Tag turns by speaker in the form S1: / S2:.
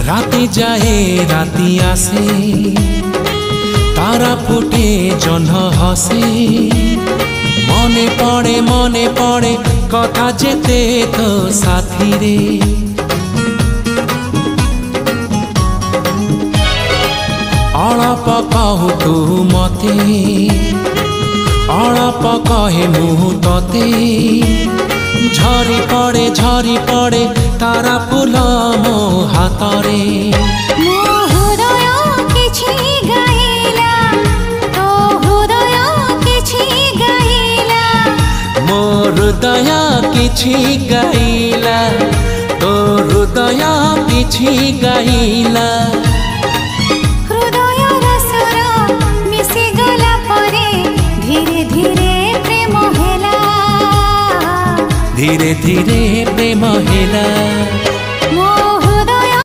S1: राति जाए राति आसे तारा फुटे जह्न हसे मने पड़े कथा जेते तो साथी रे अलप कहू तू मते अलप कहे मुँह तते झरी पड़े तारा फूल मो हातरे हृदय किछि गाइला तो हृदय किछि गाइला
S2: हृदय रसर मिसी गला परे धीरे धीरे प्रेम हेला
S1: धीरे धीरे प्रेम हेला।